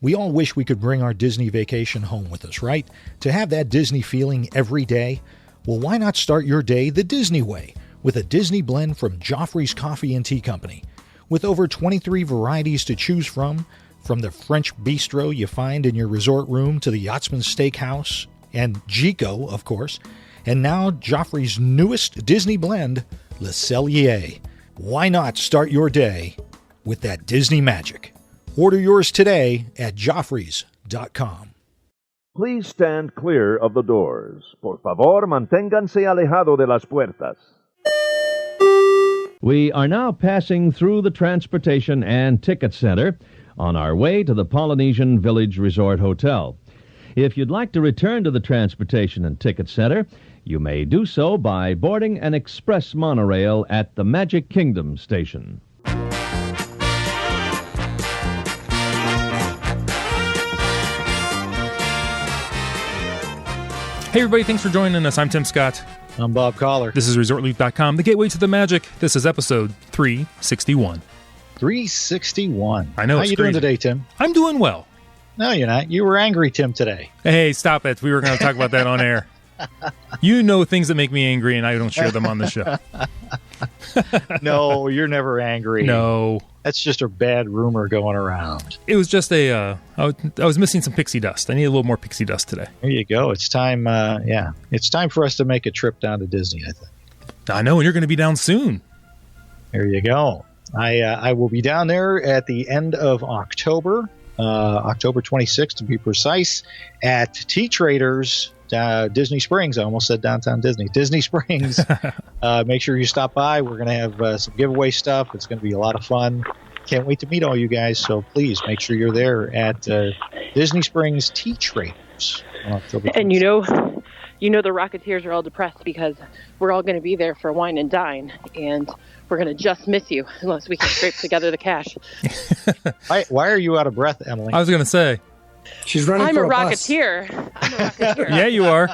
We all wish we could bring our Disney vacation home with us, right? To have that Disney feeling every day? Well, why not start your day the Disney way with a Disney blend from Joffrey's Coffee and Tea Company? With over 23 varieties to choose from the French bistro you find in your resort room to the Yachtsman's Steakhouse and Gico, of course, and now Joffrey's newest Disney blend, Le Cellier. Why not start your day with that Disney magic? Order yours today at Joffreys.com. Please stand clear of the doors. Por favor, manténganse alejado de las puertas. We are now passing through the Transportation and Ticket Center on our way to the Polynesian Village Resort Hotel. If you'd like to return to the Transportation and Ticket Center, you may do so by boarding an express monorail at the Magic Kingdom station. Hey everybody, thanks for joining us. I'm Tim Scott. I'm Bob Collar. This is ResortLoop.com, the gateway to the magic. This is episode 361. 361. I know. How you doing today, Tim? I'm doing well. No, you're not. You were angry, Tim, today. Hey, stop it. We were going to talk about that on air. You know things that make me angry, and I don't share them on the show. No, you're never angry. No. That's just a bad rumor going around. It was just I was missing some pixie dust. I need a little more pixie dust today. There you go. It's time, It's time for us to make a trip down to Disney, I think. I know, and you're going to be down soon. There you go. I will be down there at the end of October, October 26th to be precise, at T-Traders, Disney Springs. I almost said downtown Disney Springs. Make sure you stop by. We're going to have some giveaway stuff. It's going to be a lot of fun. Can't wait to meet all you guys. So please make sure you're there at Disney Springs T-Traders on October 26th. And you know the Rocketeers are all depressed because we're all going to be there for wine and dine, and we're going to just miss you unless we can scrape together the cash. Why are you out of breath, Emily? I was going to say. She's running I'm for a a bus. Rocketeer. I'm a Rocketeer. Yeah, you are.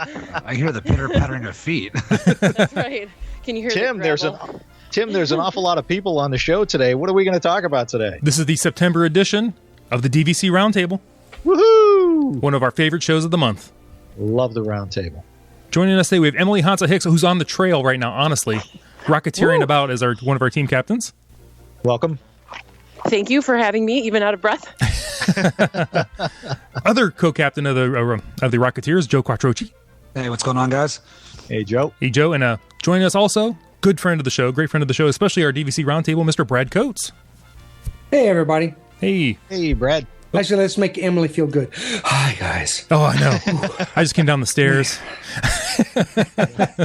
I hear the pitter-pattering of feet. That's right. Can you hear Tim, the there's an awful lot of people on the show today. What are we going to talk about today? This is the September edition of the DVC Roundtable. Woohoo! One of our favorite shows of the month. Love the Roundtable. Joining us today, we have Emily Hansa Hicks, who's on the trail right now, honestly, rocketeering about as one of our team captains. Welcome. Thank you for having me, even out of breath. Other co-captain of the Rocketeers, Joe Quattrochi. Hey, what's going on, guys? Hey, Joe. Hey, Joe. And joining us also, good friend of the show, great friend of the show, especially our DVC Roundtable, Mr. Brad Coates. Hey, everybody. Hey. Hey, Brad. Actually, let's make Emily feel good. Hi, guys. Oh, I know. I just came down the stairs.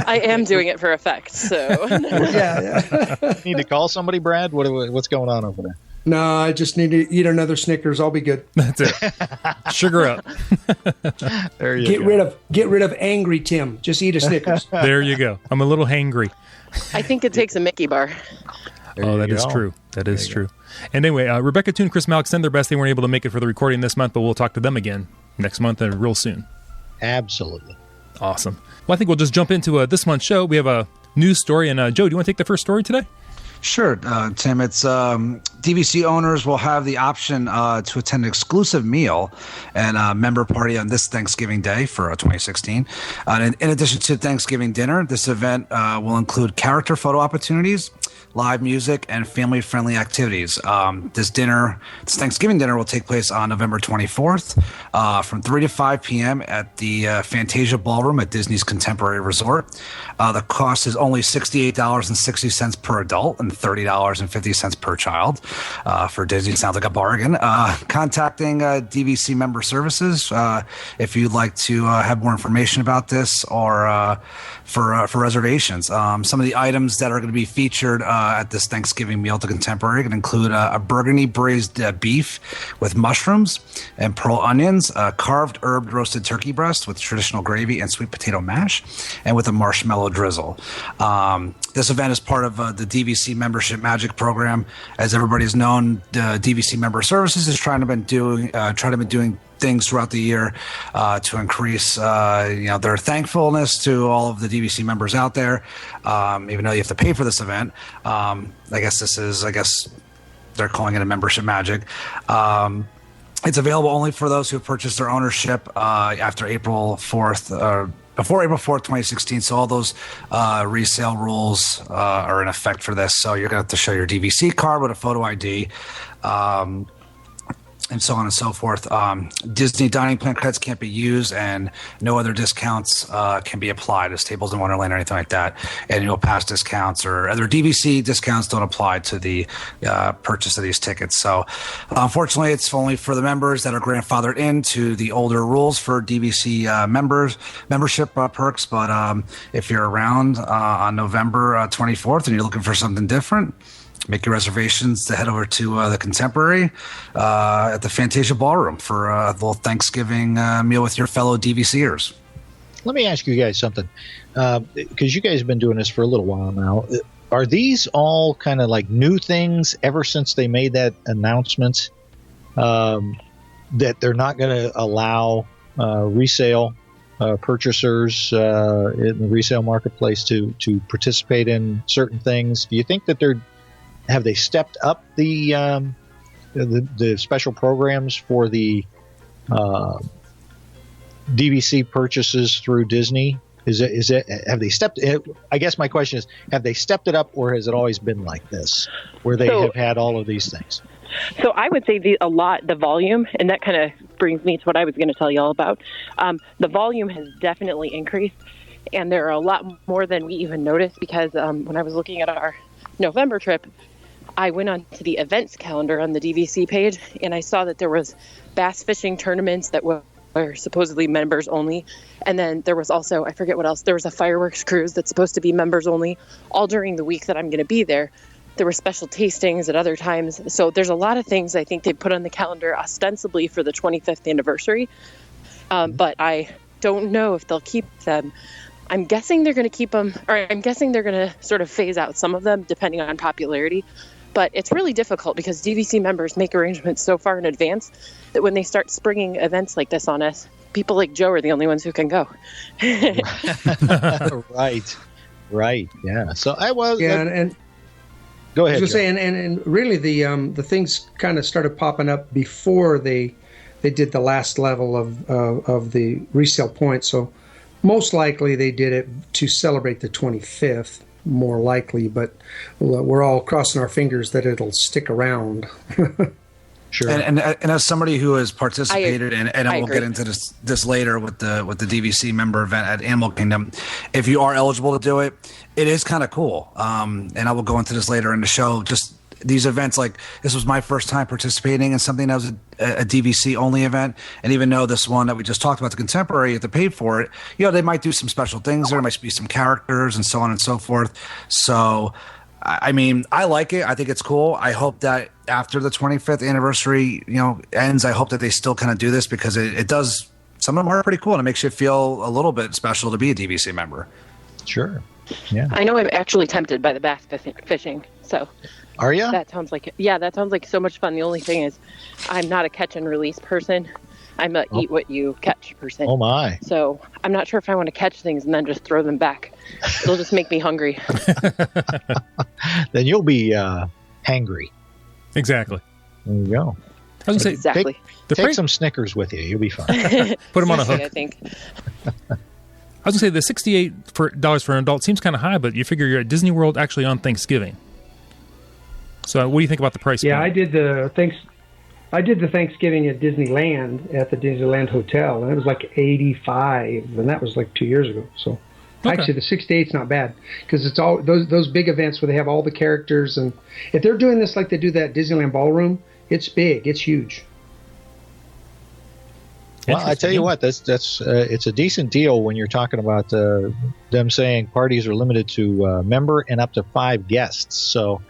I am doing it for effect, so. Yeah. Need to call somebody, Brad? What's going on over there? No, I just need to eat another Snickers. I'll be good. That's it. Sugar up. There you go. Get rid of angry Tim. Just eat a Snickers. There you go. I'm a little hangry. I think it takes a Mickey bar. That is true. That is true. And anyway, Rebecca Toon, Chris Malik send their best. They weren't able to make it for the recording this month, but we'll talk to them again next month and real soon. Absolutely. Awesome. Well, I think we'll just jump into this month's show. We have a news story. And Joe, do you want to take the first story today? Sure, Tim. It's DVC owners will have the option to attend an exclusive meal and a member party on this Thanksgiving Day for 2016. In addition to Thanksgiving dinner, this event will include character photo opportunities, live music, and family-friendly activities. This Thanksgiving dinner will take place on November 24th from 3 to 5 p.m. at the Fantasia Ballroom at Disney's Contemporary Resort. The cost is only $68.60 per adult and $30.50 per child. For Disney, sounds like a bargain. Contacting DVC Member Services if you'd like to have more information about this or for reservations. Some of the items that are going to be featured at this Thanksgiving meal to Contemporary can include a burgundy braised beef with mushrooms and pearl onions, carved herb roasted turkey breast with traditional gravy and sweet potato mash, and with a marshmallow drizzle. This event is part of the DVC Membership Magic Program. As everybody's known, the DVC Member Services is trying to be doing things throughout the year to increase their thankfulness to all of the DVC members out there, even though you have to pay for this event. I guess they're calling it a membership magic. It's available only for those who have purchased their ownership after April 4th, before April 4th, 2016. So all those resale rules are in effect for this. So you're going to have to show your DVC card with a photo ID. And so on and so forth. Disney dining plan credits can't be used, and no other discounts can be applied as Tables in Wonderland or anything like that. Annual pass discounts or other DVC discounts don't apply to the purchase of these tickets. So, unfortunately, it's only for the members that are grandfathered into the older rules for DVC membership perks. But if you're around on November 24th and you're looking for something different, make your reservations to head over to the Contemporary at the Fantasia Ballroom for a little Thanksgiving meal with your fellow DVCers. Let me ask you guys something, because you guys have been doing this for a little while now. Are these all kind of like new things ever since they made that announcement that they're not going to allow resale purchasers in the resale marketplace to participate in certain things? Do you think that have they stepped up the special programs for the DVC purchases through Disney? Have they stepped? I guess my question is, have they stepped it up, or has it always been like this, where they have had all of these things? So I would say the volume, and that kind of brings me to what I was going to tell you all about. The volume has definitely increased, and there are a lot more than we even noticed, because when I was looking at our November trip, I went on to the events calendar on the DVC page, and I saw that there was bass fishing tournaments that were supposedly members only. And then there was also, I forget what else, there was a fireworks cruise that's supposed to be members only, all during the week that I'm going to be there. There were special tastings at other times. So there's a lot of things I think they put on the calendar ostensibly for the 25th anniversary. But I don't know if they'll keep them. I'm guessing they're going to keep them, or I'm guessing they're going to sort of phase out some of them depending on popularity. But it's really difficult because DVC members make arrangements so far in advance that when they start springing events like this on us, people like Joe are the only ones who can go. Right. Yeah. So I was. Yeah, and go ahead. I was going to say, and really the things kind of started popping up before they did the last level of the resale points. So most likely they did it to celebrate the 25th. More likely, but we're all crossing our fingers that it'll stick around. Sure. And as somebody who has participated and we'll agree. get into this later with the DVC member event at Animal Kingdom, if you are eligible to do it, it is kind of cool. And I will go into this later in the show. Just these events, like this was my first time participating in something that was a DVC only event. And even though this one that we just talked about, the Contemporary, you have to pay for it, they might do some special things. There might be some characters and so on and so forth. So, I mean, I like it. I think it's cool. I hope that after the 25th anniversary, ends, I hope that they still kind of do this, because it does. Some of them are pretty cool, and it makes you feel a little bit special to be a DVC member. Sure. Yeah. I know I'm actually tempted by the bass fishing. So Are you? that sounds like so much fun. The only thing is I'm not a catch and release person. I'm a eat what you catch person. Oh my. So I'm not sure if I want to catch things and then just throw them back. It'll just make me hungry. Then you'll be hangry. Exactly. There you go. I was going to say, Exactly. Take some Snickers with you. You'll be fine. put them on a hook. I think. I was going to say the $68 for an adult seems kind of high, but you figure you're at Disney World actually on Thanksgiving. So what do you think about the price? Yeah, point? I did the Thanksgiving at Disneyland at the Disneyland Hotel, and it was like $85, and that was like 2 years ago. So actually, the $68's not bad, because it's all those big events where they have all the characters, and if they're doing this like they do that Disneyland Ballroom, it's big, it's huge. Well, I tell you what, that's it's a decent deal when you're talking about them saying parties are limited to member and up to 5 guests. So,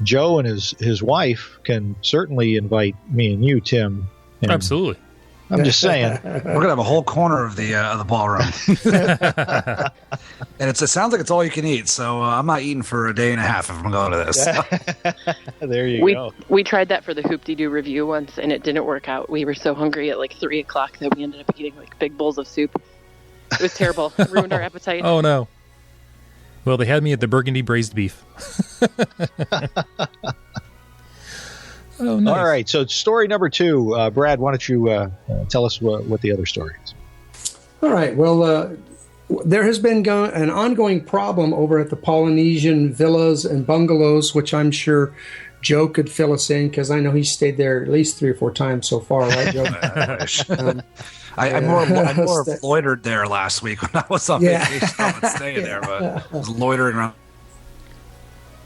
Joe and his wife can certainly invite me and you, Tim. And Absolutely. I'm just saying. We're gonna have a whole corner of the ballroom, and it sounds like it's all you can eat. So I'm not eating for a day and a half if I'm going to this. There you go. We tried that for the Hoop-Dee-Doo review once, and it didn't work out. We were so hungry at like 3 o'clock that we ended up eating like big bowls of soup. It was terrible. It ruined our appetite. Oh no. Well, they had me at the Burgundy braised beef. Oh, nice. All right. So story number 2, Brad, why don't you tell us what the other story is? All right. Well, there has been an ongoing problem over at the Polynesian villas and bungalows, which I'm sure Joe could fill us in because I know he stayed there at least 3 or 4 times so far, right, Joe? I more loitered there last week when I was on vacation. I would stay there, but I was loitering around.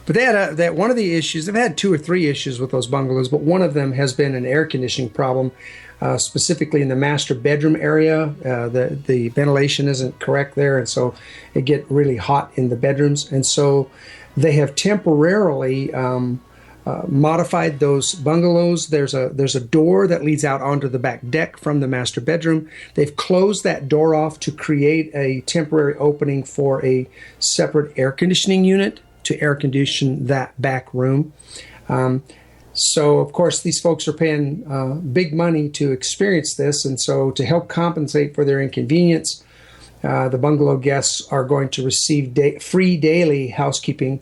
But they had one of the issues. They've had 2 or 3 issues with those bungalows, but one of them has been an air conditioning problem, specifically in the master bedroom area. The ventilation isn't correct there, and so it get really hot in the bedrooms. And so they have temporarily modified those bungalows. There's a door that leads out onto the back deck from the master bedroom. They've closed that door off to create a temporary opening for a separate air conditioning unit to air condition that back room. So, of course, these folks are paying big money to experience this, and so to help compensate for their inconvenience, the bungalow guests are going to receive free daily housekeeping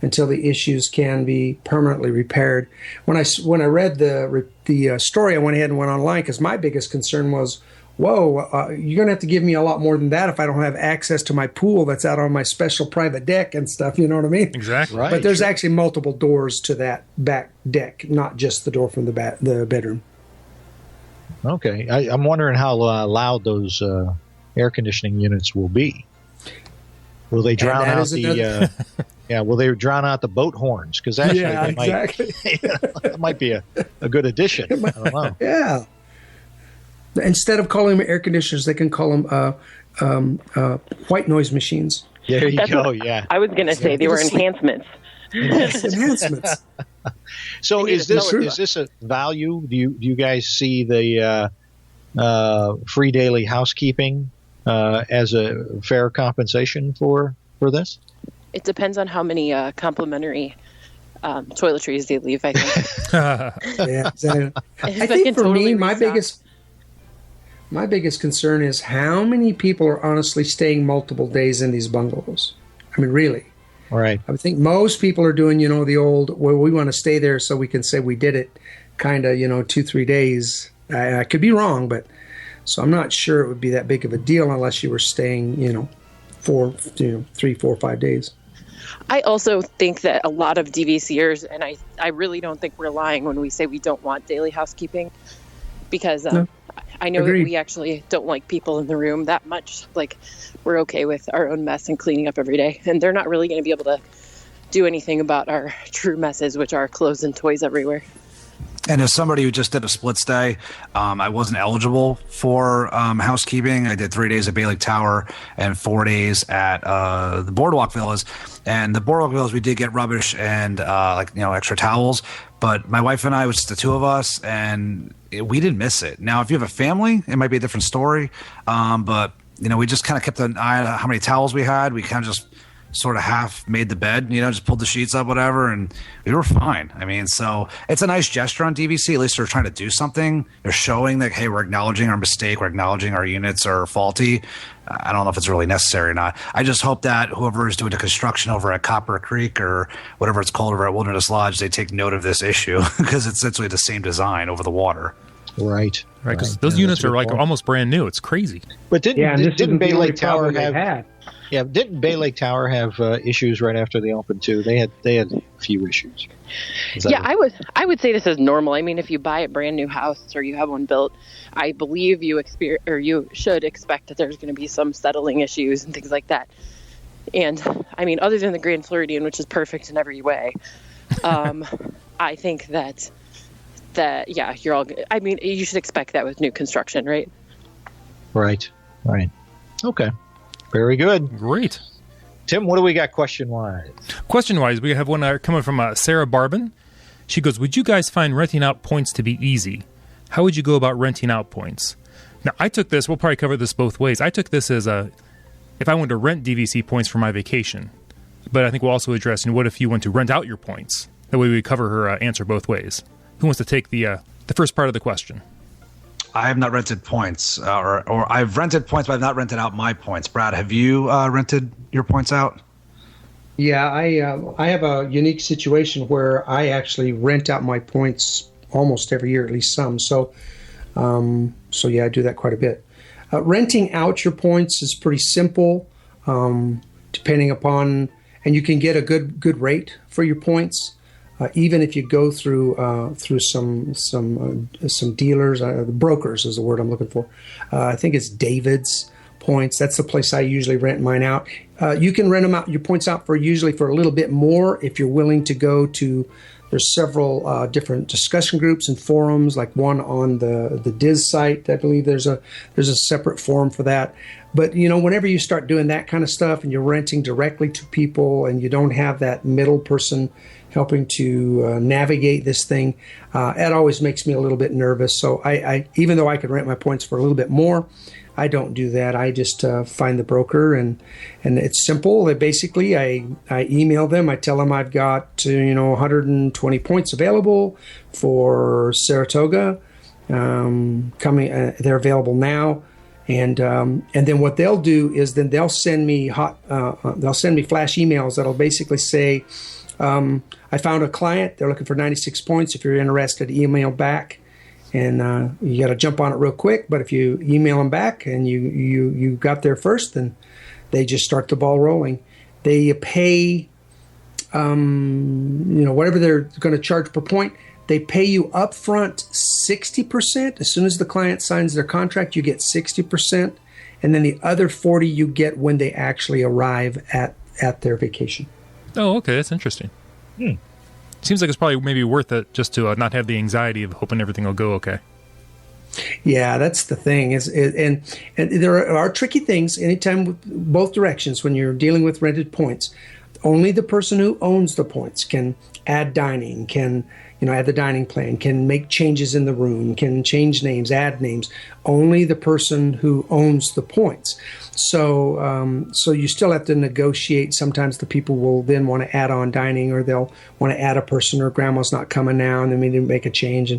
until the issues can be permanently repaired. When I read the story, I went ahead and went online because my biggest concern was, whoa, you're going to have to give me a lot more than that if I don't have access to my pool that's out on my special private deck and stuff, you know what I mean? Exactly. Right, but there's actually multiple doors to that back deck, not just the door from the bedroom. Okay. I'm wondering how loud those air conditioning units will be. Will they drown out the... will they drown out the boat horns? Because actually, exactly. That might be a good addition. I don't know. Yeah. Instead of calling them air conditioners, they can call them white noise machines. There you go. I was going to say they were enhancements. Yes, enhancements. So is this a value? Do you guys see the free daily housekeeping as a fair compensation for this? It depends on how many complimentary toiletries they leave, I think. Yeah, exactly. I think for me, my biggest concern is how many people are honestly staying multiple days in these bungalows. I mean, really. Right. I would think most people are doing, the old, well, we want to stay there so we can say we did it kind of, 2-3 days. I could be wrong, but so I'm not sure it would be that big of a deal unless you were staying, 3, 4, 5 days. I also think that a lot of DVCers, and I really don't think we're lying when we say we don't want daily housekeeping, because I know that we actually don't like people in the room that much. Like, we're okay with our own mess and cleaning up every day, and they're not really going to be able to do anything about our true messes, which are clothes and toys everywhere. And as somebody who just did a split stay, I wasn't eligible for housekeeping. I did 3 days at Bay Lake Tower and 4 days at the Boardwalk Villas. And the Boardwalk Villas, we did get rubbish and extra towels. But my wife and I, it was just the 2 of us, and we didn't miss it. Now, if you have a family, it might be a different story. But we just kind of kept an eye on how many towels we had. We kind of just sort of half made the bed, just pulled the sheets up, whatever, and we were fine. I mean, so it's a nice gesture on DVC. At least they're trying to do something. They're showing that, hey, we're acknowledging our mistake. We're acknowledging our units are faulty. I don't know if it's really necessary or not. I just hope that whoever is doing the construction over at Copper Creek or whatever it's called over at Wilderness Lodge, they take note of this issue because it's essentially the same design over the water. Right. Because those units are like almost brand new. It's crazy. But didn't Bay Lake Tower have? Yeah, didn't Bay Lake Tower have issues right after they opened too? They had a few issues. I would say this is normal. I mean, if you buy a brand new house or you have one built, I believe you should expect that there's going to be some settling issues and things like that. And I mean, other than the Grand Floridian, which is perfect in every way, I think that you're all good. I mean, you should expect that with new construction, right? Right. Okay. Very good. Great. Tim, what do we got question-wise? Question-wise, we have one coming from Sarah Barbin. She goes, would you guys find renting out points to be easy? How would you go about renting out points? Now, I took this, we'll probably cover this both ways. I took this as if I wanted to rent DVC points for my vacation. But I think we'll also address, what if you want to rent out your points? That way we cover her answer both ways. Who wants to take the first part of the question? I have not rented points, or I've rented points, but I've not rented out my points. Brad, have you rented your points out? Yeah, I have a unique situation where I actually rent out my points almost every year, at least some. So yeah, I do that quite a bit. Renting out your points is pretty simple, depending upon, and you can get a good rate for your points, even if you go through some dealers. Brokers is the word I'm looking for. I think it's David's Points. That's the place I usually rent mine out. You can rent them out, your points out usually for a little bit more if you're willing to go to. There's several different discussion groups and forums, like one on the DIS site. I believe there's a separate forum for that. But, whenever you start doing that kind of stuff and you're renting directly to people and you don't have that middle person helping to navigate this thing, it always makes me a little bit nervous. So I even though I could rent my points for a little bit more, I don't do that. I just find the broker, and it's simple. I email them. I tell them I've got 120 points available for Saratoga coming. They're available now, and then what they'll do is they'll send me flash emails that'll basically say, I found a client. They're looking for 96 points. If you're interested, email back. And you got to jump on it real quick. But if you email them back and you got there first, then they just start the ball rolling. They pay, whatever they're going to charge per point. They pay you up front 60%. As soon as the client signs their contract, you get 60%. And then the other 40 you get when they actually arrive at their vacation. Oh, okay. That's interesting. Seems like it's probably maybe worth it just to not have the anxiety of hoping everything will go okay. Yeah, that's the thing. And there are tricky things anytime with both directions when you're dealing with rented points. Only the person who owns the points can add dining, can add the dining plan, can make changes in the room, can change names, add names. Only the person who owns the points. So you still have to negotiate. Sometimes the people will then want to add on dining, or they'll want to add a person, or grandma's not coming now, and then we need to make a change.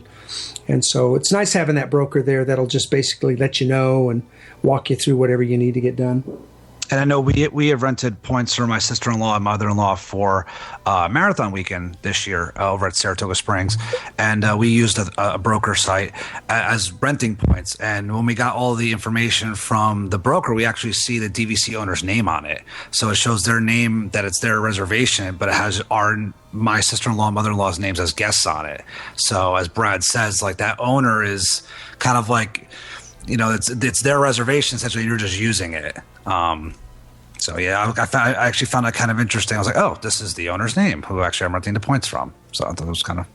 And so it's nice having that broker there that'll just basically let you know and walk you through whatever you need to get done. And I know we have rented points for my sister-in-law and mother-in-law for marathon weekend this year over at Saratoga Springs, and we used a broker site as renting points. And when we got all the information from the broker, we actually see the DVC owner's name on it. So it shows their name, that it's their reservation, but it has my sister-in-law and mother-in-law's names as guests on it. So as Brad says, like, that owner is kind of like, it's their reservation, essentially. You're just using it. So yeah, I actually found that kind of interesting. I was like, oh, this is the owner's name who actually I'm renting the points from. So I thought it was kind of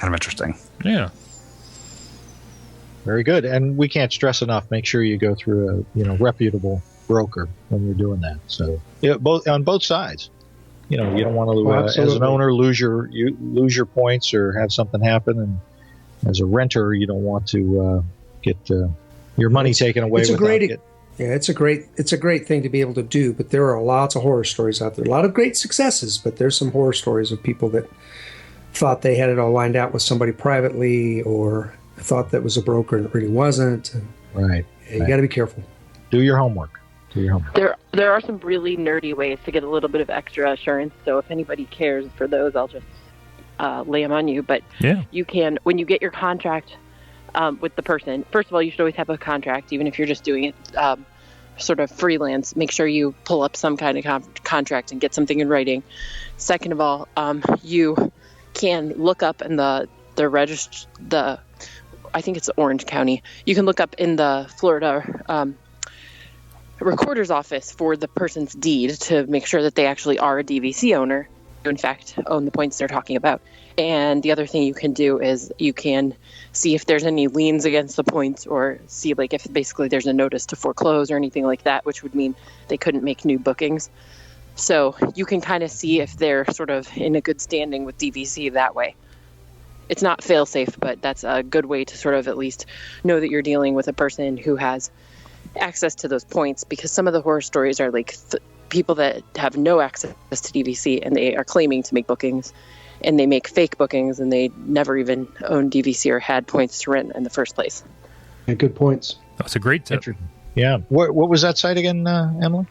interesting. Yeah. Very good. And we can't stress enough, make sure you go through a reputable broker when you're doing that. So on both sides. You don't want to as an owner lose your points or have something happen, and as a renter you don't want to get your money taken away. It's a great thing to be able to do, but there are lots of horror stories out there. A lot of great successes, but there's some horror stories of people that thought they had it all lined out with somebody privately, or thought that was a broker and it really wasn't. Right. You got to be careful. Do your homework. There are some really nerdy ways to get a little bit of extra assurance. So if anybody cares for those, I'll just lay them on you. But you can, when you get your contract with the person, first of all, you should always have a contract, even if you're just doing it sort of freelance. Make sure you pull up some kind of contract and get something in writing. Second of all, you can look up in the I think it's Orange County. You can look up in the Florida recorder's office for the person's deed to make sure that they actually are a DVC owner, who in fact own the points they're talking about. And the other thing you can do is you can see if there's any liens against the points, or see like if basically there's a notice to foreclose or anything like that, which would mean they couldn't make new bookings. So you can kind of see if they're sort of in a good standing with DVC that way. It's not fail-safe, but that's a good way to sort of at least know that you're dealing with a person who has access to those points, because some of the horror stories are like people that have no access to DVC and they are claiming to make bookings, and they make fake bookings, and they never even owned DVC or had points to rent in the first place. Yeah, good points. That's a great tip. Yeah. What was that site again, Emily?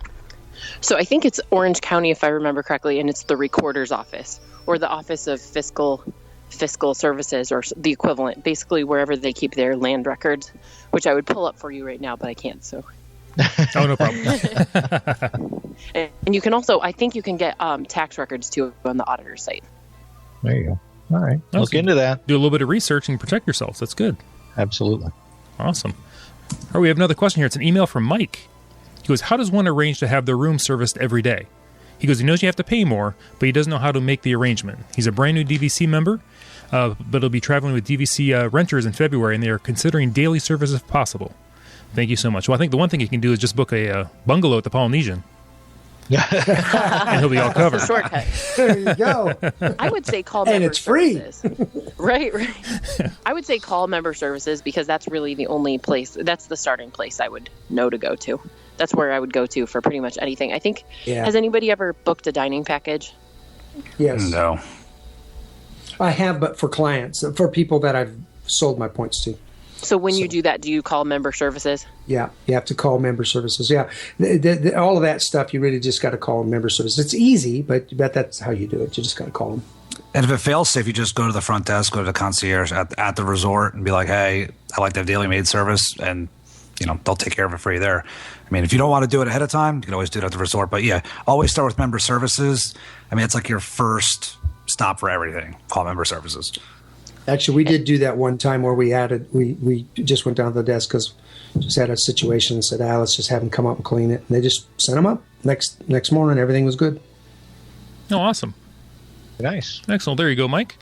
So I think it's Orange County, if I remember correctly, and it's the recorder's office, or the Office of Fiscal fiscal services or the equivalent, basically wherever they keep their land records, which I would pull up for you right now, but I can't. So. Oh, no problem. And you can also, I think you can get tax records too on the auditor's site. There you go. All right. Look into that. Do a little bit of research and protect yourselves. That's good. Absolutely. Awesome. All right, we have another question here. It's an email from Mike. He goes, how does one arrange to have their room serviced every day? He goes, he knows you have to pay more, but he doesn't know how to make the arrangement. He's a brand new DVC member, but he'll be traveling with DVC renters in February, and they are considering daily service if possible. Thank you so much. Well, I think the one thing you can do is just book a bungalow at the Polynesian. And he'll be all covered. It's a shortcut. There you go. I would say call And member it's free. services. Right. I would say call member services because that's really the only place, that's the starting place I would know to go to. That's where I would go to for pretty much anything. I think, has anybody ever booked a dining package? Yes. No. I have, but for clients, for people that I've sold my points to. So when you do that, do you call member services? Yeah, you have to call member services. Yeah, all of that stuff, you really just got to call member services. It's easy, but that's how you do it. You just got to call them. And if it fails safe, you just go to the front desk, go to the concierge at the resort and be like, hey, I like to have daily maid service, and they'll take care of it for you there. I mean, if you don't want to do it ahead of time, you can always do it at the resort. But yeah, always start with member services. I mean, it's like your first stop for everything. Call member services. Actually, we did do that one time where we just went down to the desk because just had a situation and said, let's just have them come up and clean it. And they just sent them up. Next morning, everything was good. Oh, awesome. Nice. Excellent. There you go, Mike.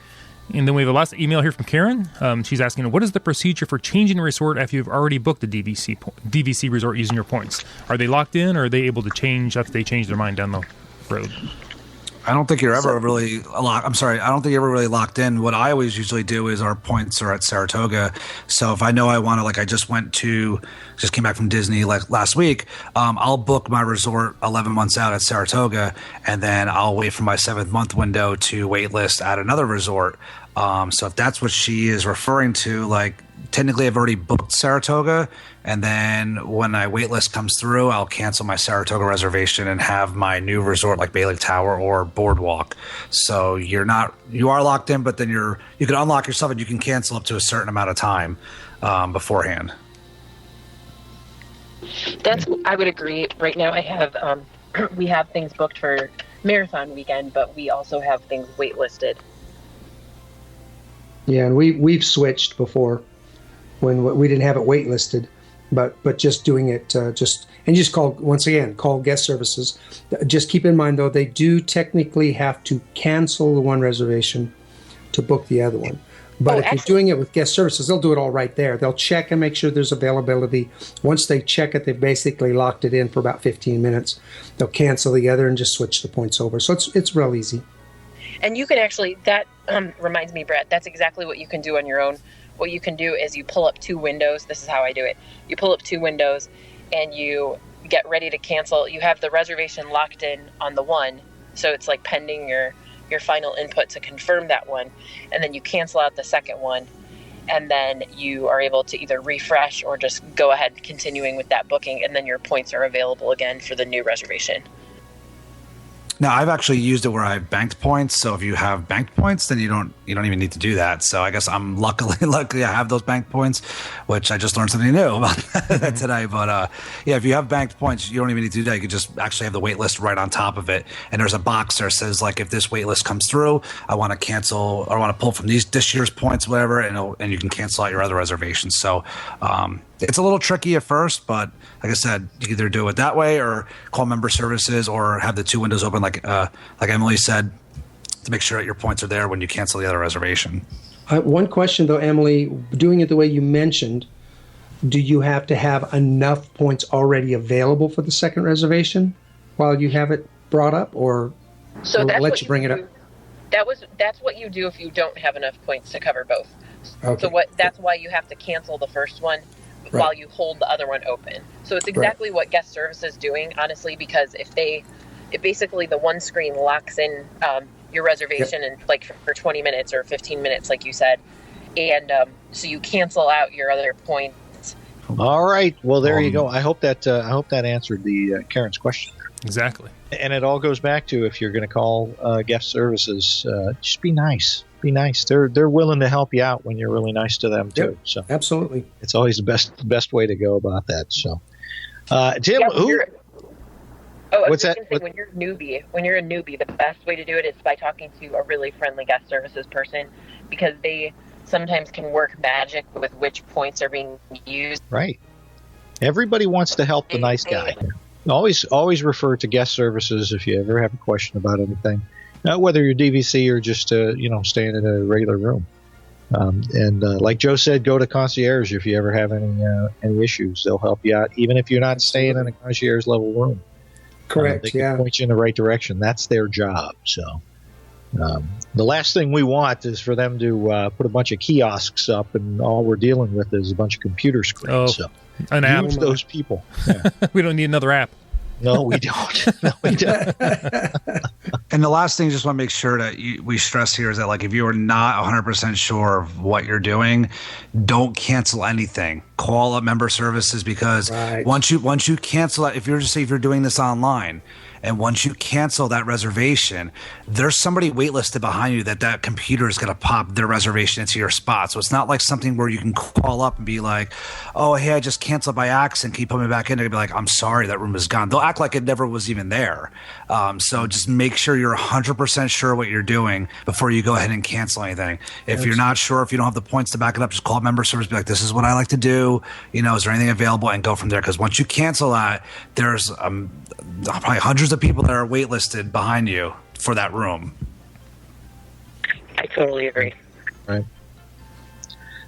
And then we have a last email here from Karen. She's asking, what is the procedure for changing a resort after you've already booked a DVC resort using your points? Are they locked in, or are they able to change after they change their mind down the road? I don't think you're ever really locked. I'm sorry. I don't think you're ever really locked in. What I always usually do is our points are at Saratoga. So if I know I want to, like I just came back from Disney like last week, I'll book my resort 11 months out at Saratoga, and then I'll wait for my 7th month window to wait list at another resort. So if that's what she is referring to, like technically I've already booked Saratoga, and then when my wait list comes through, I'll cancel my Saratoga reservation and have my new resort like Bay Lake Tower or Boardwalk. So you are locked in, but then you can unlock yourself and you can cancel up to a certain amount of time beforehand. I would agree. Right now I have we have things booked for marathon weekend, but we also have things waitlisted. Yeah, and we've switched before when we didn't have it waitlisted, but just doing it just call guest services. Just keep in mind though, they do technically have to cancel the one reservation to book the other one. But if you're doing it with guest services, they'll do it all right there. They'll check and make sure there's availability. Once they check it, they've basically locked it in for about 15 minutes. They'll cancel the other and just switch the points over. So it's real easy. And you can actually, that reminds me, Brett, that's exactly what you can do on your own. What you can do is you pull up 2 windows. This is how I do it. You pull up 2 windows and you get ready to cancel. You have the reservation locked in on the one. So it's like pending your final input to confirm that one. And then you cancel out the second one. And then you are able to either refresh or just go ahead continuing with that booking. And then your points are available again for the new reservation. Now, I've actually used it where I've banked points. So if you have banked points, then you don't even need to do that. So I guess I'm luckily I have those banked points, which I just learned something new about that today. But yeah, if you have banked points, you don't even need to do that. You could just actually have the wait list right on top of it. And there's a box there that says, like, if this wait list comes through, I want to cancel or I want to pull from this year's points, whatever, and you can cancel out your other reservations. So it's a little tricky at first, but like I said, you either do it that way or call member services or have the 2 windows open, like Emily said, to make sure that your points are there when you cancel the other reservation. One question, though, Emily, doing it the way you mentioned, do you have to have enough points already available for the second reservation while you have it brought up, or that's let you bring it up? That's what you do if you don't have enough points to cover both. Okay. So that's why you have to cancel the first one while you hold the other one open. So it's exactly what guest service is doing, honestly, because if basically the one screen locks in your reservation and like for 20 minutes or 15 minutes, like you said, and so you cancel out your other points. All right. Well, there you go. I hope that answered the Karen's question. Exactly. And it all goes back to, if you're going to call guest services, just be nice. be nice. They're willing to help you out when you're really nice to them too. Yep, So absolutely, it's always the best way to go about that. So, Tim, what's that? When you're a newbie, the best way to do it is by talking to a really friendly guest services person, because they sometimes can work magic with which points are being used. Right. Everybody wants to help the nice guy. Always refer to guest services if you ever have a question about anything, whether you're DVC or just staying in a regular room. And like Joe said, go to concierge if you ever have any issues. They'll help you out, even if you're not staying in a concierge level room. Correct. They can point you in the right direction. That's their job. So the last thing we want is for them to put a bunch of kiosks up, and all we're dealing with is a bunch of computer screens. So an app. use those people. Yeah. We don't need another app. No, we don't. No, we don't. And the last thing, just want to make sure that we stress here is that, like, if you are not 100% sure of what you're doing, don't cancel anything. Call up member services, because once you cancel it, if you're doing this online, and once you cancel that reservation, there's somebody waitlisted behind you that computer is going to pop their reservation into your spot. So it's not like something where you can call up and be like, oh, hey, I just canceled by accident. Can you put me back in? They'll be like, I'm sorry, that room is gone. They'll act like it never was even there. So just make sure you're 100% sure what you're doing before you go ahead and cancel anything. If you're not sure, if you don't have the points to back it up, just call member service, be like, this is what I like to do. Is there anything available? And go from there. Because once you cancel that, there's probably hundreds of people that are waitlisted behind you for that room. I totally agree. Right.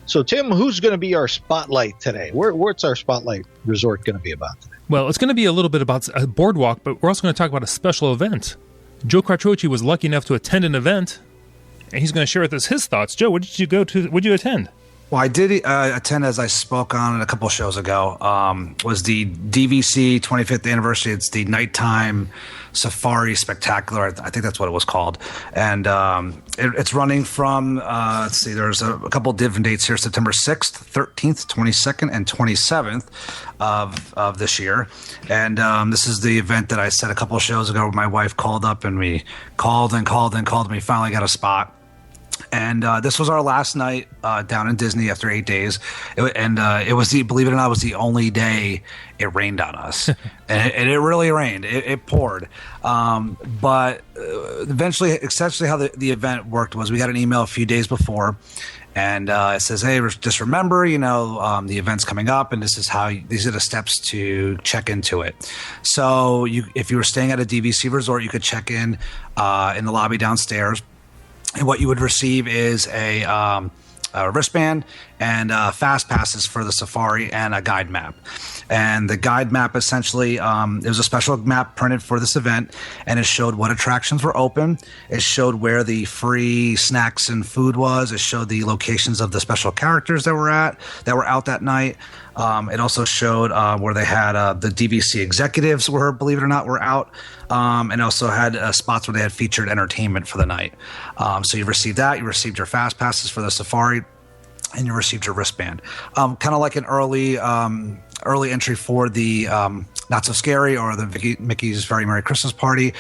So, Tim, who's going to be our spotlight today? What's our spotlight resort going to be about today? Well, it's going to be a little bit about a boardwalk, but we're also going to talk about a special event. Joe Quattrochi was lucky enough to attend an event, and he's going to share with us his thoughts. Joe, what did you go to? What did you attend? Well, I did attend, as I spoke on a couple shows ago, was the DVC 25th anniversary. It's the nighttime safari spectacular. I think that's what it was called. And it's running from, let's see, there's a couple different dates here, September 6th, 13th, 22nd, and 27th of this year. And this is the event that I said a couple shows ago where my wife called up, and we called, and we finally got a spot. And this was our last night down in Disney after 8 days. It was believe it or not, it was the only day it rained on us. and it really rained. It poured. But eventually, essentially how the event worked was we got an email a few days before, and it says, hey, just remember, the event's coming up, and these are the steps to check into it. So if you were staying at a DVC resort, you could check in the lobby downstairs. And what you would receive is a wristband and fast passes for the safari and a guide map. And the guide map essentially, it was a special map printed for this event, and it showed what attractions were open. It showed where the free snacks and food was. It showed the locations of the special characters that were out that night. It also showed where they had the DVC executives believe it or not, were out. And also had spots where they had featured entertainment for the night. So you received that. You received your fast passes for the safari, and you received your wristband. Kind of like an early entry for the Not So Scary or the Mickey's Very Merry Christmas Party.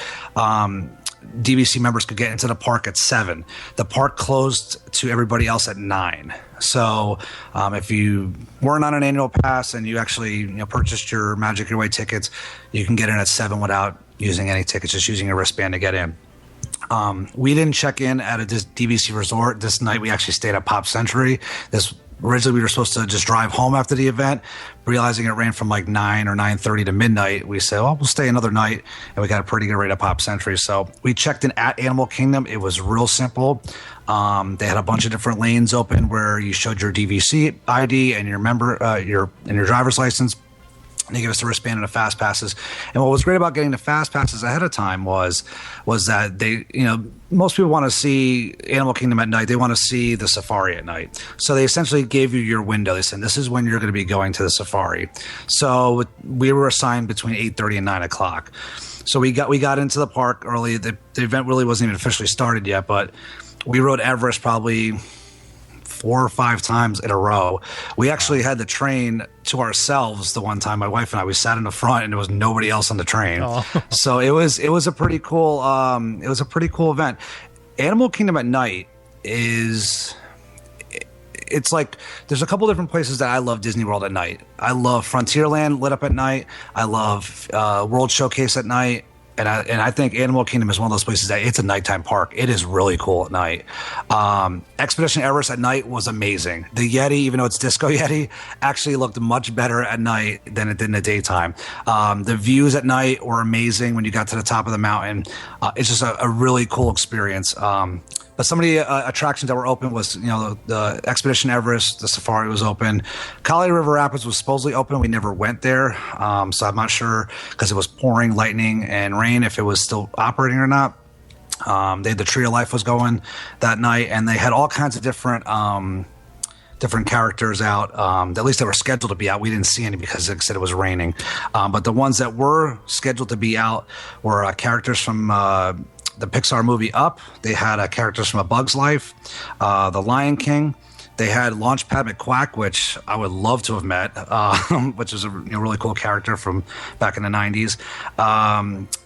DVC members could get into the park at 7. The park closed to everybody else at 9. So if you weren't on an annual pass and you actually purchased your Magic Your Way tickets, you can get in at 7 without using any tickets, just using a wristband to get in. We didn't check in at a DVC resort. This night we actually stayed at Pop Century. Originally we were supposed to just drive home after the event. Realizing it ran from like 9 or 9:30 to midnight, we said, well, we'll stay another night, and we got a pretty good rate at Pop Century. So we checked in at Animal Kingdom. It was real simple. They had a bunch of different lanes open where you showed your DVC ID and your driver's license. And they gave us the wristband and the fast passes. And what was great about getting the fast passes ahead of time was that they, most people want to see Animal Kingdom at night. They want to see the safari at night. So they essentially gave you your window. They said, this is when you're going to be going to the safari. So we were assigned between 8:30 and 9 o'clock. So we got into the park early. The event really wasn't even officially started yet, but we rode Everest probably 4 or 5 times in a row. We actually had the train to ourselves the one time. My wife and I, we sat in the front, and there was nobody else on the train. Oh. So it was a pretty cool event. Animal Kingdom at night is, it's like there's a couple different places that I love Disney World at night. I love Frontierland lit up at night. I love World Showcase at night. And I think Animal Kingdom is one of those places that it's a nighttime park. It is really cool at night. Expedition Everest at night was amazing. The Yeti, even though it's Disco Yeti, actually looked much better at night than it did in the daytime. The views at night were amazing when you got to the top of the mountain. It's just a really cool experience. But some of the attractions that were open was, the Expedition Everest, the safari was open. Colorado River Rapids was supposedly open. We never went there. So I'm not sure because it was pouring lightning and rain if it was still operating or not. They had the Tree of Life was going that night, and they had all kinds of different characters out. At least they were scheduled to be out. We didn't see any because, like I said, it was raining. But the ones that were scheduled to be out were characters from the Pixar movie Up. They had characters from A Bug's Life, The Lion King. They had Launchpad McQuack, which I would love to have met, which is a really cool character from back in the 90s.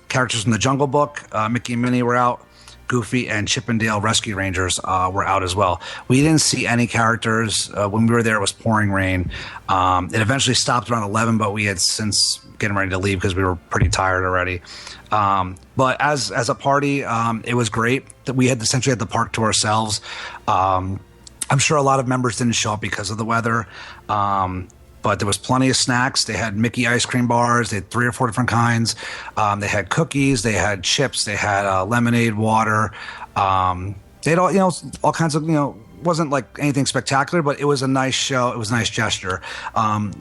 Characters from The Jungle Book, Mickey and Minnie were out. Goofy and Chip and Dale Rescue Rangers were out as well. We didn't see any characters. When we were there, it was pouring rain. It eventually stopped around 11, but we had since getting ready to leave because we were pretty tired already. But as a party, it was great. We had essentially had the park to ourselves. I'm sure a lot of members didn't show up because of the weather. But there was plenty of snacks. They had Mickey ice cream bars. They had 3 or 4 different kinds. They had cookies. They had chips. They had lemonade, water. They had all kinds of, wasn't like anything spectacular, but it was a nice show. It was a nice gesture.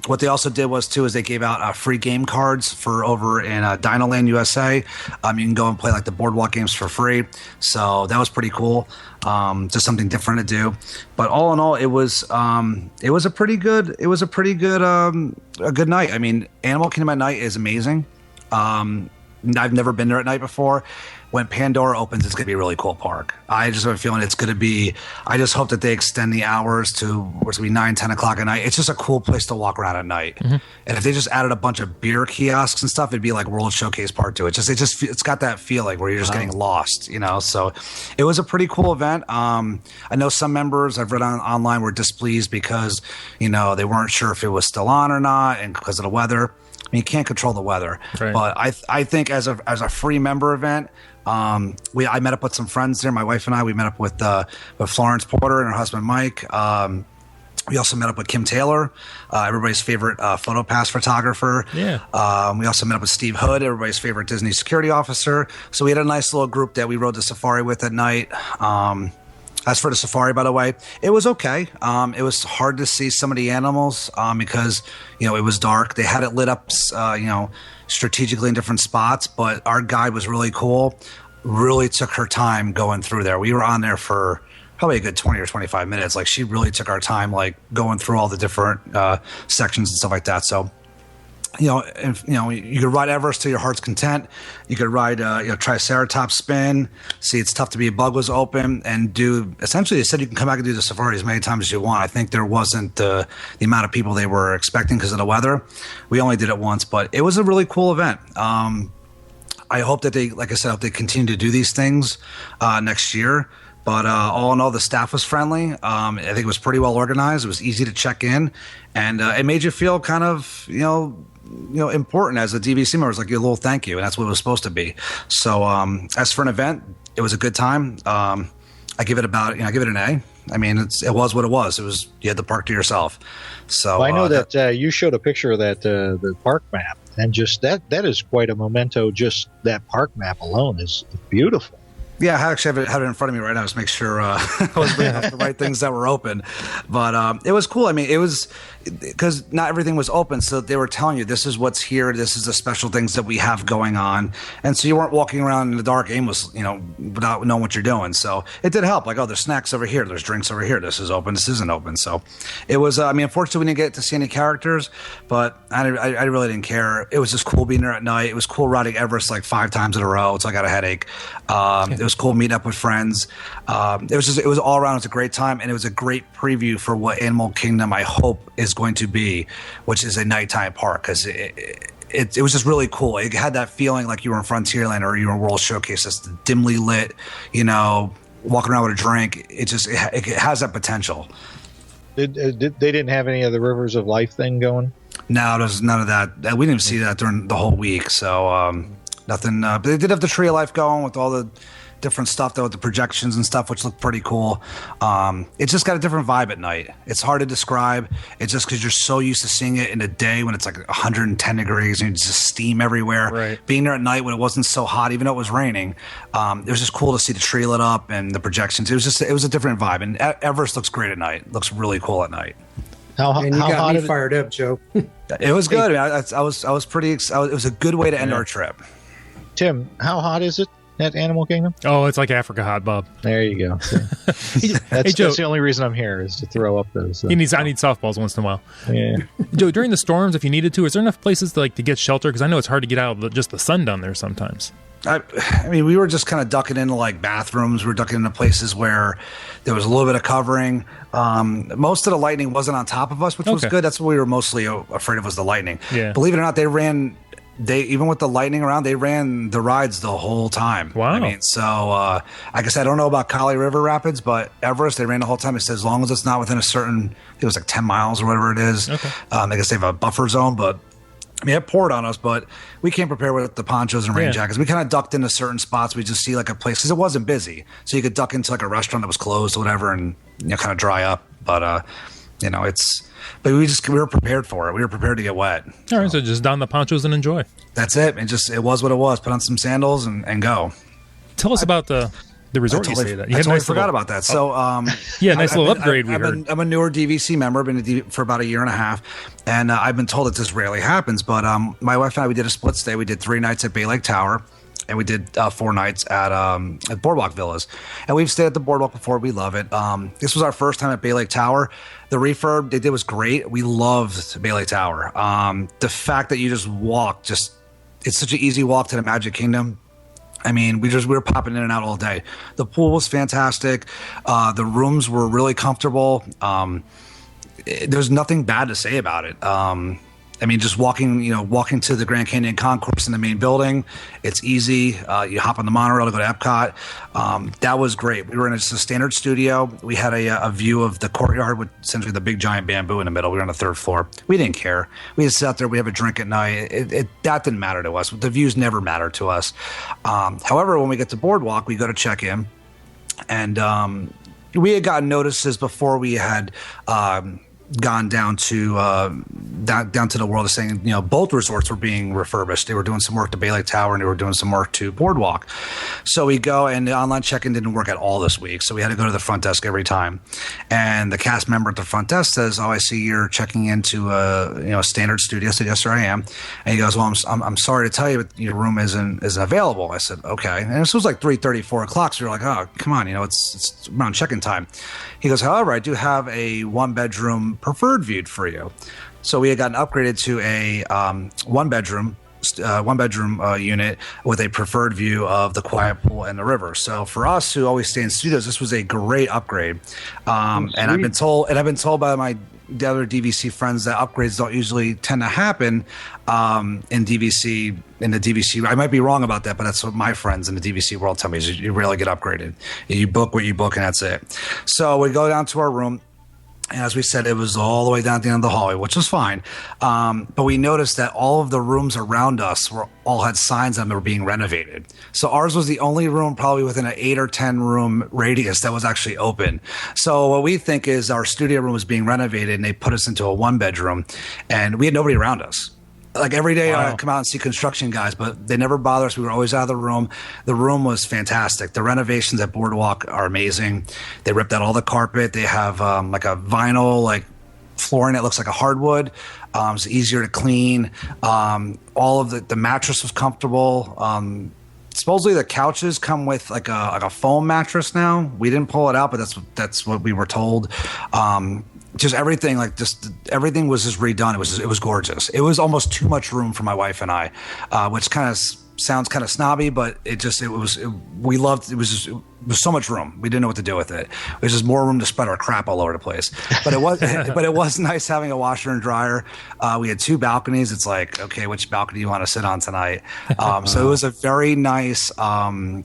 What they also did was they gave out free game cards for over in Dinoland USA. You can go and play like the boardwalk games for free. So that was pretty cool. Just something different to do. But all in all, it was a pretty good a good night. I mean, Animal Kingdom at night is amazing. I've never been there at night before. When Pandora opens, it's going to be a really cool park. I just have a feeling it's going to be, I just hope that they extend the hours to what's going to be 9, 10 o'clock at night. It's just a cool place to walk around at night. Mm-hmm. And if they just added a bunch of beer kiosks and stuff, it'd be like World Showcase Part 2. It's got that feeling where you're just getting lost, So it was a pretty cool event. I know some members I've read online were displeased because, they weren't sure if it was still on or not and because of the weather. I mean, you can't control the weather, right. But I think as a free member event, I met up with some friends there. My wife and we met up with Florence Porter and her husband Mike. We also met up with Kim Taylor, everybody's favorite PhotoPass photographer. Yeah. We also met up with Steve Hood, everybody's favorite Disney security officer. So we had a nice little group that we rode the safari with at night. As for the safari, by the way, it was okay. It was hard to see some of the animals because, it was dark. They had it lit up, strategically in different spots, but our guide was really cool. Really took her time going through there. We were on there for probably a good 20 or 25 minutes. Like, she really took our time, like, going through all the different sections and stuff like that. So, you could ride Everest to your heart's content. You could ride, Triceratops spin. See, it's tough to be a bug was open and do. Essentially, they said you can come back and do the safari as many times as you want. I think there wasn't the amount of people they were expecting because of the weather. We only did it once, but it was a really cool event. I hope that they, like I said, they continue to do these things next year. But all in all, the staff was friendly. I think it was pretty well organized. It was easy to check in, and it made you feel kind of, important as a DVC member. It's like a little thank you, and that's what it was supposed to be. So as for an event, it was a good time. I give it I give it an A. I mean, it was what it was. It was, you had the park to yourself. So well, I know that you showed a picture of that the park map, and just that is quite a memento. Just that park map alone is beautiful. Yeah, I actually have it in front of me right now just to make sure I was bringing up the right things that were open. But it was cool. I mean, it was because not everything was open. So they were telling you, this is what's here. This is the special things that we have going on. And so you weren't walking around in the dark aimless, without knowing what you're doing. So it did help. Like, oh, there's snacks over here. There's drinks over here. This is open. This isn't open. So it was, unfortunately, we didn't get to see any characters, but I really didn't care. It was just cool being there at night. It was cool riding Everest like 5 times in a row. So I got a headache. It was cool meeting up with friends. It was all around. It was a great time, and it was a great preview for what Animal Kingdom, I hope, is going to be, which is a nighttime park, because it was just really cool. It had that feeling like you were in Frontierland or you were in World Showcase, just dimly lit, walking around with a drink. It has that potential. They didn't have any of the Rivers of Life thing going? No, there's none of that. We didn't even see that during the whole week. So nothing. But they did have the Tree of Life going with all the different stuff, though, with the projections and stuff, which looked pretty cool. It's just got a different vibe at night. It's hard to describe. It's just because you're so used to seeing it in the day when it's like 110 degrees and just steam everywhere. Right. Being there at night when it wasn't so hot, even though it was raining, it was just cool to see the tree lit up and the projections. It was a different vibe. And Everest looks great at night. It looks really cool at night. And you got me fired up, Joe. It was good. I was pretty excited. It was a good way to end our trip. Tim, how hot is it at Animal Kingdom? Oh, it's like Africa hot, Bob. There you go. That's the only reason I'm here, is to throw up those. I need softballs once in a while. Yeah. Joe, during the storms, if you needed to, is there enough places to get shelter? Because I know it's hard to get out of just the sun down there sometimes. I mean, we were just kind of ducking into bathrooms. We were ducking into places where there was a little bit of covering. Most of the lightning wasn't on top of us, which was good. That's what we were mostly afraid of, was the lightning. Yeah. Believe it or not, even with the lightning around, they ran the rides the whole time. Wow. I mean, so I guess I don't know about Kali River Rapids, but Everest, they ran the whole time. It says as long as it's not within a certain, I think it was 10 miles or whatever it is. Okay. I guess they have a buffer zone, but I mean, it poured on us, but we came prepared with the ponchos and rain jackets. We kind of ducked into certain spots. We just see a place, because it wasn't busy. So you could duck into a restaurant that was closed or whatever and kind of dry up. But, but we were prepared for it. We were prepared to get wet. All right, so just don the ponchos and enjoy. That's it. It was what it was. Put on some sandals and go. Tell us about the resort. I You totally forgot about that. So, nice little upgrade. I'm a newer DVC member. I've been for about a year and a half, and I've been told that this rarely happens. But my wife and I, we did a split stay. We did 3 nights at Bay Lake Tower, and we did 4 nights at Boardwalk Villas. And we've stayed at the Boardwalk before. We love it. This was our first time at Bay Lake Tower. The refurb they did was great. We loved Bay Lake Tower. The fact that you just walk, it's such an easy walk to the Magic Kingdom. I mean, we were popping in and out all day. The pool was fantastic. The rooms were really comfortable. There's nothing bad to say about it. I mean, just walking to the Grand Canyon Concourse in the main building, it's easy. You hop on the monorail to go to Epcot. That was great. We were in just a standard studio. We had a view of the courtyard with essentially the big giant bamboo in the middle. We were on the 3rd floor. We didn't care. We just sat there. We have a drink at night. That didn't matter to us. The views never mattered to us. However, when we get to Boardwalk, we go to check in, and we had gotten notices before we had gone down to the world of saying, both resorts were being refurbished. They were doing some work to Bay Lake Tower and they were doing some work to Boardwalk. So we go, and the online check-in didn't work at all this week. So we had to go to the front desk every time. And the cast member at the front desk says, "Oh, I see you're checking into a standard studio." I said, "Yes, sir, I am." And he goes, "Well, I'm sorry to tell you, but your room isn't available." I said, "Okay." And this was 3:30, 4 o'clock. So we were like, "Oh, come on, it's around check-in time." He goes, "However, I do have a 1-bedroom preferred view for you." So we had gotten upgraded to a one-bedroom unit with a preferred view of the quiet pool and the river. So for us who always stay in studios, this was a great upgrade. And I've been told by the other DVC friends that upgrades don't usually tend to happen in the DVC. I might be wrong about that, but that's what my friends in the DVC world tell me, is you rarely get upgraded. You book what you book, and that's it. So we go down to our room. And as we said, it was all the way down at the end of the hallway, which was fine. But we noticed that all of the rooms around us all had signs on them were being renovated. So ours was the only room probably within an 8 or 10 room radius that was actually open. So what we think is our studio room was being renovated, and they put us into a 1-bedroom, and we had nobody around us. Every day I come out and see construction guys, but they never bother us. We were always out of the room. The room was fantastic. The renovations at Boardwalk are amazing. They ripped out all the carpet. They have a vinyl flooring that looks like a hardwood. It's easier to clean. All of the mattress was comfortable. Supposedly the couches come with a foam mattress now. We didn't pull it out, but that's what we were told. Just everything, everything was just redone. It was gorgeous. It was almost too much room for my wife and I, which kind of sounds kind of snobby, but we loved. It was just there's so much room. We didn't know what to do with it. There's just more room to spread our crap all over the place. But it was, but it was nice having a washer and dryer. We had 2 balconies. It's like, okay, which balcony do you want to sit on tonight? So it was a very nice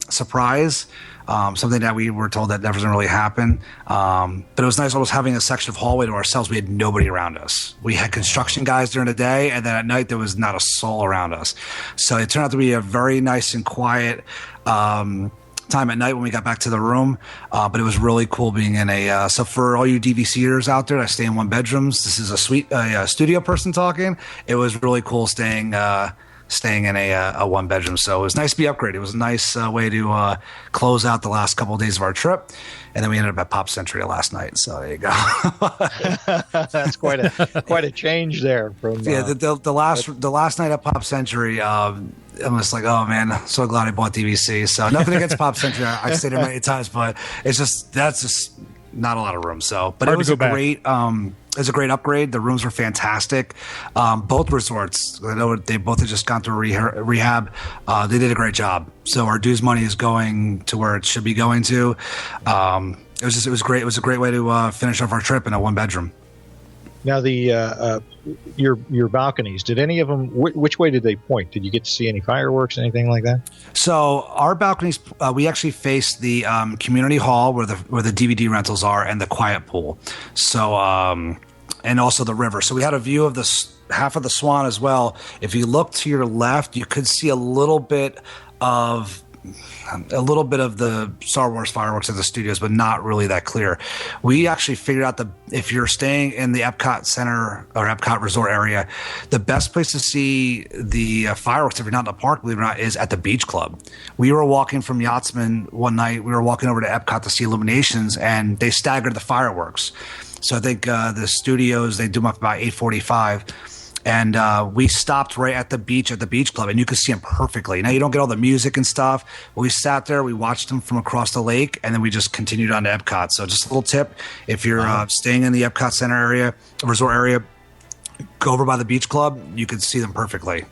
surprise. Something that we were told that never doesn't really happen. But it was nice almost having a section of hallway to ourselves. We had nobody around us. We had construction guys during the day, and then at night there was not a soul around us. So it turned out to be a very nice and quiet time at night when we got back to the room. But it was really cool being in a, so for all you DVCers out there that stay in 1 bedrooms, this is a studio person talking. It was really cool staying in a 1 bedroom. So it was nice to be upgraded. It was a nice way to close out the last couple of days of our trip. And then we ended up at Pop Century last night. So there you go. That's quite a change there from the last night at Pop Century. I'm just like, oh man, so glad I bought DVC. So nothing against Pop Century. I've stayed there many times, but that's just not a lot of room. So, but it was a great upgrade. The rooms were fantastic. Both resorts, I know they both had just gone through rehab. They did a great job. So our dues money is going to where it should be going to. It was great. It was a great way to finish off our trip in a 1 bedroom. Now your balconies, did any of them, which way did they point? Did you get to see any fireworks, anything like that? So our balconies, we actually face the community hall where the DVD rentals are and the quiet pool. So and also the river. So we had a view of half of the Swan as well. If you look to your left, you could see a little bit of the Star Wars fireworks at the studios, but not really that clear. We actually figured out if you're staying in the Epcot Center or Epcot Resort area, the best place to see the fireworks, if you're not in the park, believe it or not, is at the Beach Club. We were walking from Yachtsman one night. We were walking over to Epcot to see Illuminations, and they staggered the fireworks. So I think the studios, they do them up about 8:45. And we stopped right at the beach club, and you could see them perfectly. Now, you don't get all the music and stuff, but we sat there, we watched them from across the lake, and then we just continued on to Epcot. So just a little tip, if you're staying in the Epcot Center area, resort area, go over by the beach club, you could see them perfectly.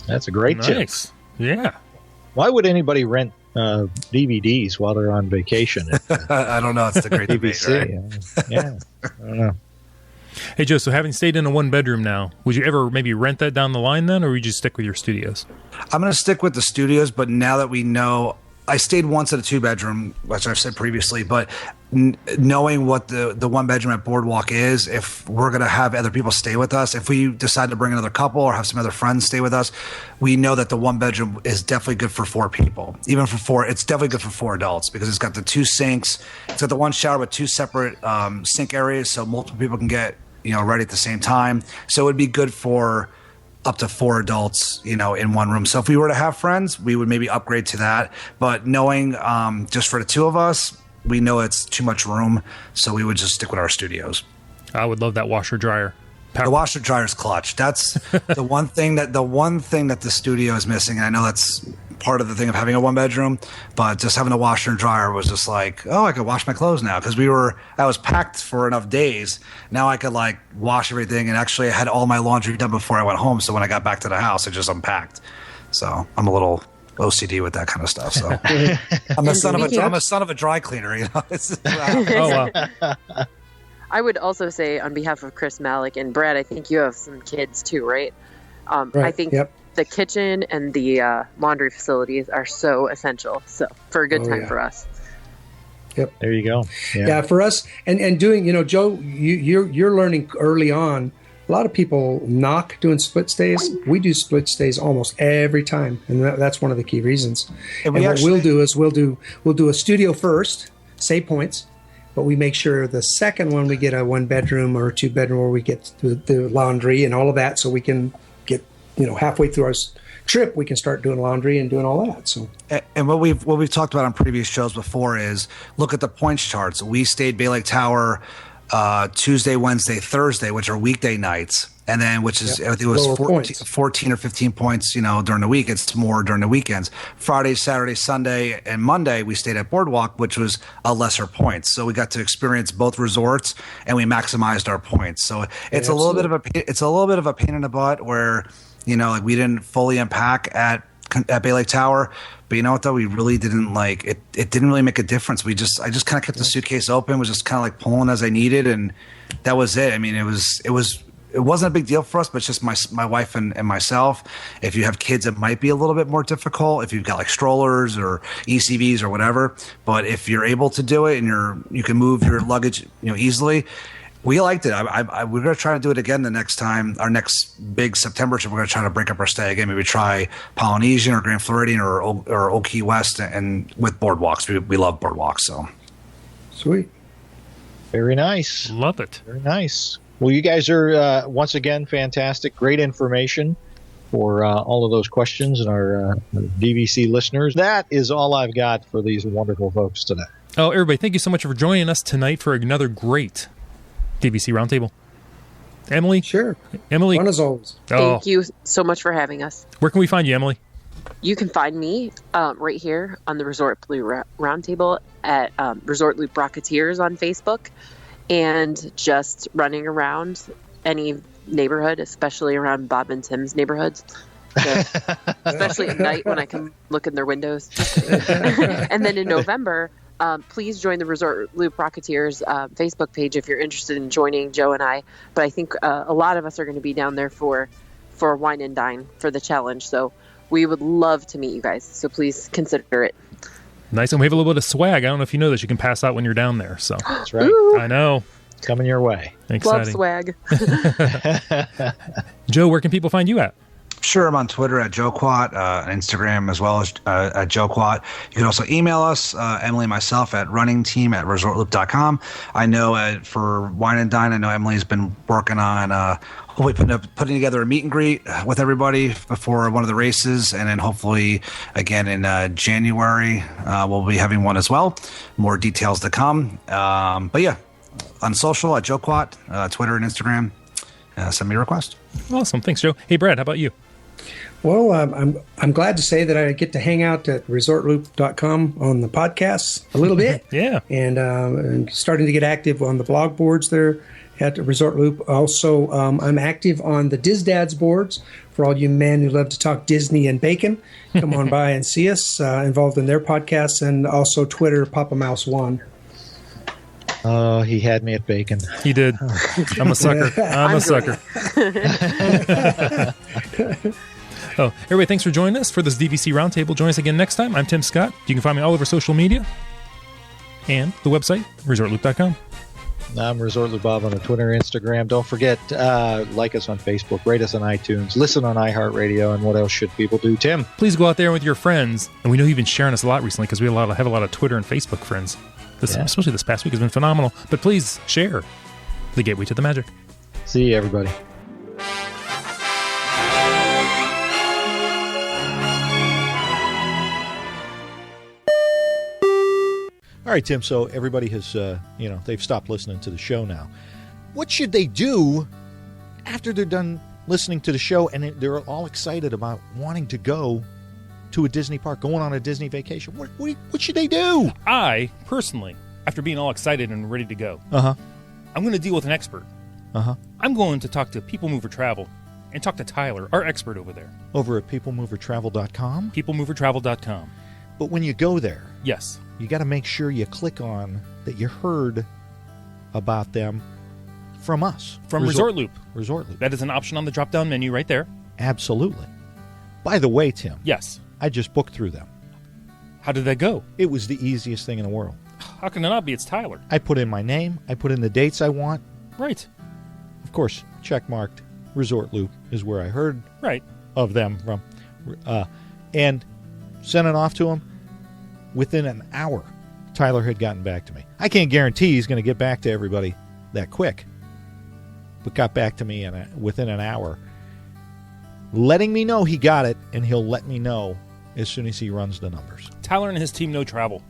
That's a great tip. Yeah. Why would anybody rent DVDs while they're on vacation? I don't know. It's the great debate, right? Yeah, I don't know. Hey, Joe, so having stayed in a 1 bedroom now, would you ever maybe rent that down the line then, or would you just stick with your studios? I'm going to stick with the studios, but now that we know, I stayed once at a 2 bedroom, which I've said previously, but knowing what the 1 bedroom at Boardwalk is, if we're going to have other people stay with us, if we decide to bring another couple or have some other friends stay with us, we know that the 1 bedroom is definitely good for 4 people. Even for 4, it's definitely good for 4 adults because it's got the 2 sinks. It's got the 1 shower with 2 separate sink areas, so multiple people can get ready at the same time. So it would be good for up to 4 adults, in 1 room. So if we were to have friends, we would maybe upgrade to that. But knowing just for the 2 of us, we know it's too much room, so we would just stick with our studios. I would love that washer dryer. The washer dryer is clutch. That's the one thing that the studio is missing. And I know that's part of the thing of having a 1 bedroom, but just having a washer and dryer was just like, oh, I could wash my clothes now because I was packed for enough days. Now I could wash everything, and actually I had all my laundry done before I went home. So when I got back to the house, I just unpacked. So I'm a little OCD with that kind of stuff. So I'm a son of a dry cleaner. Oh wow. I would also say on behalf of Chris Malik and Brad, I think you have some kids too, right? Right. I think the kitchen and the laundry facilities are so essential. So for a good time for us. Yep. There you go. Yeah, for us and doing, Joe, you're learning early on. A lot of people knock doing split stays. We do split stays almost every time, and that's one of the key reasons. And what we'll do is we'll do a studio first, save points, but we make sure the second one we get a 1 bedroom or a 2 bedroom where we get the laundry and all of that, so we can get halfway through our trip we can start doing laundry and doing all that. So and what we've talked about on previous shows before is look at the points charts. We stayed Bay Lake Tower Tuesday, Wednesday, Thursday, which are weekday nights, and then which is it was 14 or 15 points, during the week. It's more during the weekends. Friday, Saturday, Sunday, and Monday we stayed at Boardwalk, which was a lesser points. So we got to experience both resorts, and we maximized our points. So it's a little bit of a pain in the butt where we didn't fully unpack at Bay Lake Tower, But you know what, though? We really didn't like it. It didn't really make a difference. I just kind of kept the suitcase open, was just kind of like pulling as I needed, and that was it. I mean, it wasn't a big deal for us, but it's just my wife and myself. If you have kids, it might be a little bit more difficult if you've got like strollers or ECVs or whatever. But if you're able to do it and you can move your luggage, easily. We liked it. We're going to try to do it again the next time. Our next big September trip, we're going to try to break up our stay again. Maybe try Polynesian or Grand Floridian or Old Key West, and with boardwalks. We love boardwalks. So Sweet. Very nice. Love it. Very nice. Well, you guys are, once again, fantastic. Great information for all of those questions and our DVC listeners. That is all I've got for these wonderful folks today. Oh, everybody, thank you so much for joining us tonight for another great DVC Roundtable. Emily? Sure. Emily? Fun as always. Thank you so much for having us. Where can we find you, Emily? You can find me right here on the Resort Loop Roundtable at Resort Loop Rocketeers on Facebook, and just running around any neighborhood, especially around Bob and Tim's neighborhoods. So, especially at night when I can look in their windows. And then in November, please join the Resort Loop Rocketeers Facebook page if you're interested in joining Joe and I. But I think a lot of us are going to be down there for Wine and Dine for the challenge. So we would love to meet you guys. So please consider it. Nice. And we have a little bit of swag. I don't know if you know this. You can pass out when you're down there. So That's right. Ooh, I know. Coming your way. Exciting. love swag. Joe, where can people find you at? Sure, I'm on Twitter at JoeQuat, Instagram as well as at JoeQuat. You can also email us, Emily and myself, at runningteam@ResortLoop.com. I know for Wine and Dine, I know Emily's been working on hopefully putting together a meet and greet with everybody before one of the races, and then hopefully again in January we'll be having one as well. More details to come. But yeah, on social at JoeQuat, Twitter and Instagram. Send me a request. Awesome. Thanks, Joe. Hey, Brad, how about you? Well, I'm glad to say that I get to hang out at ResortLoop.com on the podcasts a little bit. Yeah. And starting to get active on the blog boards there at Resort Loop. Also, I'm active on the DizDads boards for all you men who love to talk Disney and bacon. Come on by and see us involved in their podcasts, and also Twitter, Papa Mouse 1. Oh, he had me at bacon. He did. I'm a sucker. I'm a sucker. Oh, everybody, thanks for joining us for this DVC Roundtable. Join us again next time. I'm Tim Scott. You can find me all over social media and the website, ResortLoop.com. I'm Resort Loop Bob on the Twitter, Instagram. Don't forget, like us on Facebook, rate us on iTunes, listen on iHeartRadio, and what else should people do? Tim? Please go out there with your friends. And we know you've been sharing us a lot recently because we have a lot of Twitter and Facebook friends. Especially this past week has been phenomenal. But please share the gateway to the magic. See you, everybody. All right, Tim, so everybody has, they've stopped listening to the show now. What should they do after they're done listening to the show and they're all excited about wanting to go to a Disney park, going on a Disney vacation? What should they do? I, personally, after being all excited and ready to go, I'm going to deal with an expert. I'm going to talk to People Mover Travel and talk to Tyler, our expert over there. Over at peoplemovertravel.com? Peoplemovertravel.com. But when you go there, yes, you got to make sure you click on that you heard about them from us. From Resort Loop. Resort Loop. That is an option on the drop-down menu right there. Absolutely. By the way, Tim. Yes. I just booked through them. How did that go? It was the easiest thing in the world. How can it not be? It's Tyler. I put in my name. I put in the dates I want. Right. Of course, check-marked Resort Loop is where I heard of them from. And sent it off to him. Within an hour, Tyler had gotten back to me. I can't guarantee he's going to get back to everybody that quick, but got back to me within an hour, letting me know he got it, and he'll let me know as soon as he runs the numbers. Tyler and his team know travel.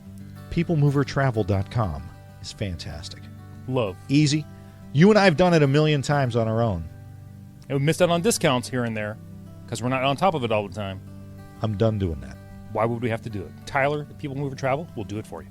Peoplemovertravel.com is fantastic. Love. Easy. You and I have done it a million times on our own. And we missed out on discounts here and there because we're not on top of it all the time. I'm done doing that. Why would we have to do it? Tyler, People Mover Travel, will do it for you.